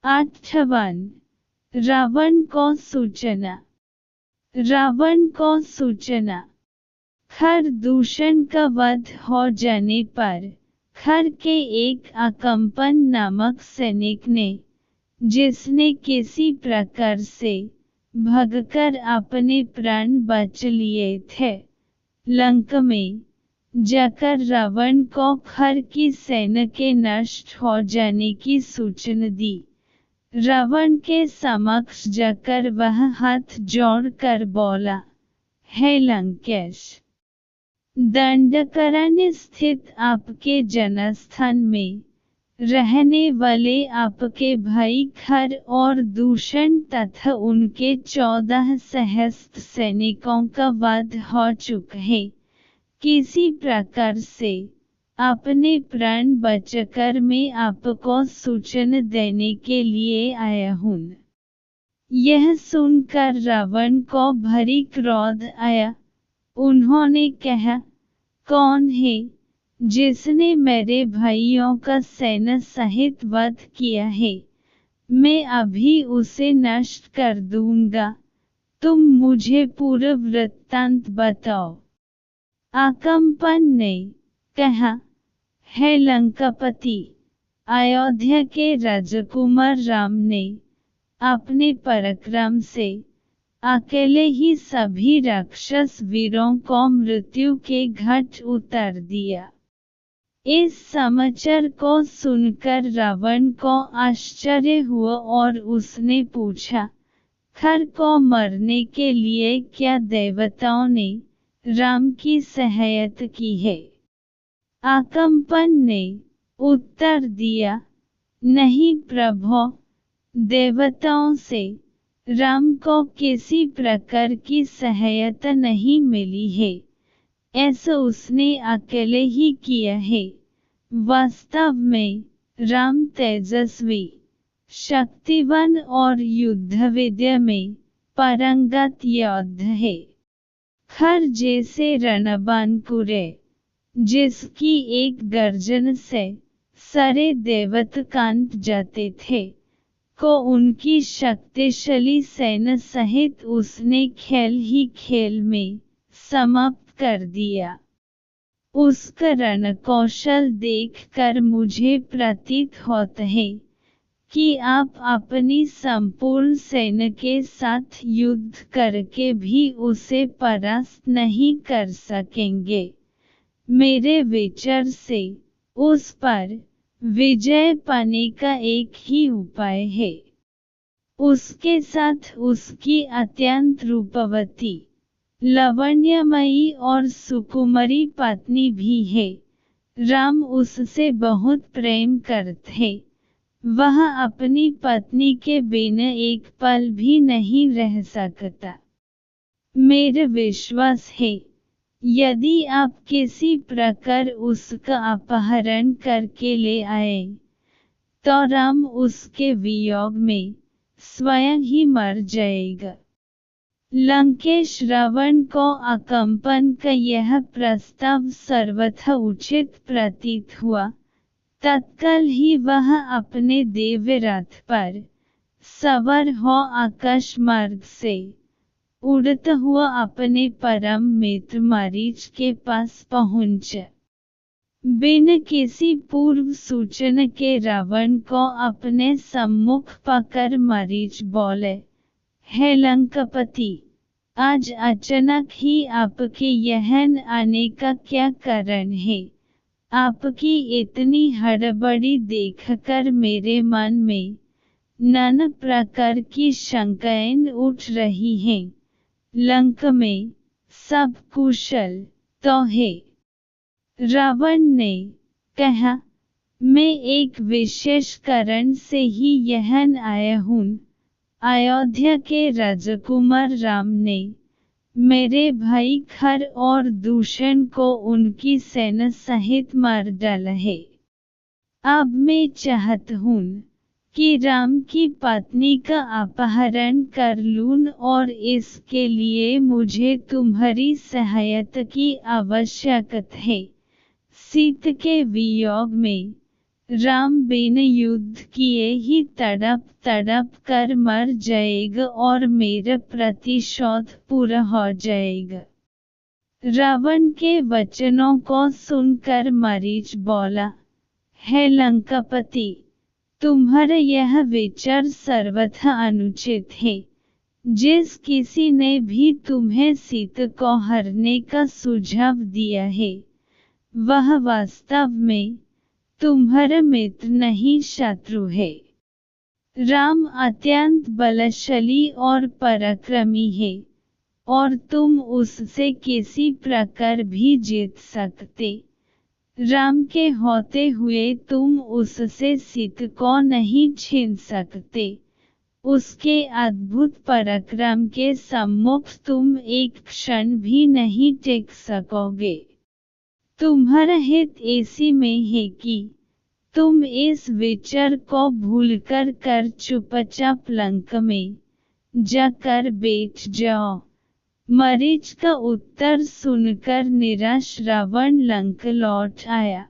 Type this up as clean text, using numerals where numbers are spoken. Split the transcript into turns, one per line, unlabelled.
58 रावण को सूचना। रावण को सूचना। खर दूषण का वध हो जाने पर खर के एक अकम्पन नामक सैनिक ने, जिसने किसी प्रकार से भगकर अपने प्राण बच लिए थे, लंका में जाकर रावण को खर की सेना के नष्ट हो जाने की सूचना दी। रावण के समक्ष जाकर वह हाथ जोड़कर बोला, हे लंकेश, दंडकारण्य स्थित आपके जनस्थान में रहने वाले आपके भाई खर और दूषण तथा उनके 14 सहस्त्र सैनिकों का वध हो चुका है। किसी प्रकार से अपने प्राण बचाकर मैं आपको सूचना देने के लिए आया हूँ। यह सुनकर रावण को भारी क्रोध आया। उन्होंने कहा, कौन है जिसने मेरे भाइयों का सेना सहित वध किया है? मैं अभी उसे नष्ट कर दूंगा। तुम मुझे पूरा वृत्तांत बताओ। अकम्पन ने कहा, हे लंकापति, अयोध्या के राजकुमार राम ने अपने पराक्रम से अकेले ही सभी राक्षस वीरों को मृत्यु के घाट उतार दिया। इस समाचार को सुनकर रावण को आश्चर्य हुआ और उसने पूछा, खर को मारने के लिए क्या देवताओं ने राम की सहायता की है? अकम्पन ने उत्तर दिया, नहीं प्रभो, देवताओं से राम को किसी प्रकार की सहायता नहीं मिली है। ऐसा उसने अकेले ही किया है। वास्तव में राम तेजस्वी, शक्तिवान और युद्ध विद्या में पारंगत योद्धा है। खर जैसे रणबाण कुरे, जिसकी एक गर्जन से सारे देवता कांप जाते थे, को उनकी शक्तिशाली सेना सहित उसने खेल ही खेल में समाप्त कर दिया। उसका रणकौशल देखकर मुझे प्रतीत होता है कि आप अपनी संपूर्ण सेना के साथ युद्ध करके भी उसे परास्त नहीं कर सकेंगे। मेरे विचार से उस पर विजय पाने का एक ही उपाय है। उसके साथ उसकी अत्यंत रूपवती, लावण्यमयी और सुकुमारी पत्नी भी है। राम उससे बहुत प्रेम करते हैं। वह अपनी पत्नी के बिना एक पल भी नहीं रह सकता। मेरा विश्वास है, यदि आप किसी प्रकार उसका अपहरण करके ले आए, तो राम उसके वियोग में स्वयं ही मर जाएगा। लंकेश रावण को अकम्पन का यह प्रस्ताव सर्वथा उचित प्रतीत हुआ। तत्काल ही वह अपने दिव्य रथ पर सवार हो आकाश मार्ग से उड़ता हुआ अपने परम मित्र मारीच के पास पहुंचा। बिना किसी पूर्व सूचना के रावण को अपने सम्मुख पाकर मारीच बोले, हे लंकापति, आज अचानक ही आपके यहाँ आने का क्या कारण है? आपकी इतनी हड़बड़ी देखकर मेरे मन में नाना प्रकार की शंकाएं उठ रही हैं। लंका में सब कुशल तो है? रावण ने कहा, मैं एक विशेष कारण से ही यहाँ आया हूँ। अयोध्या के राजकुमार राम ने मेरे भाई खर और दूषण को उनकी सेना सहित मार डाला है। अब मैं चाहता हूँ कि राम की पत्नी का अपहरण कर लूं और इसके लिए मुझे तुम्हारी सहायता की आवश्यकता है। सीता के वियोग में राम बिन युद्ध किए ही तड़प तड़प कर मर जाएगा और मेरा प्रतिशोध पूरा हो जाएगा। रावण के वचनों को सुनकर मरीच बोला, हे लंकापति, तुम्हारा यह विचार सर्वथा अनुचित है। जिस किसी ने भी तुम्हें सीता को हरने का सुझाव दिया है, वह वास्तव में तुम्हारा मित्र नहीं शत्रु है। राम अत्यंत बलशाली और पराक्रमी है, और तुम उससे किसी प्रकार भी जीत सकते। राम के होते हुए तुम उससे सीता को नहीं छीन सकते। उसके अद्भुत पराक्रम के सम्मुख तुम एक क्षण भी नहीं टिक सकोगे। तुम्हारा हित इसी में है कि तुम इस विचार को भूलकर चुपचाप लंका में जाकर बैठ जाओ। मरीच का उत्तर सुनकर निराश रावण लंका लौट आया।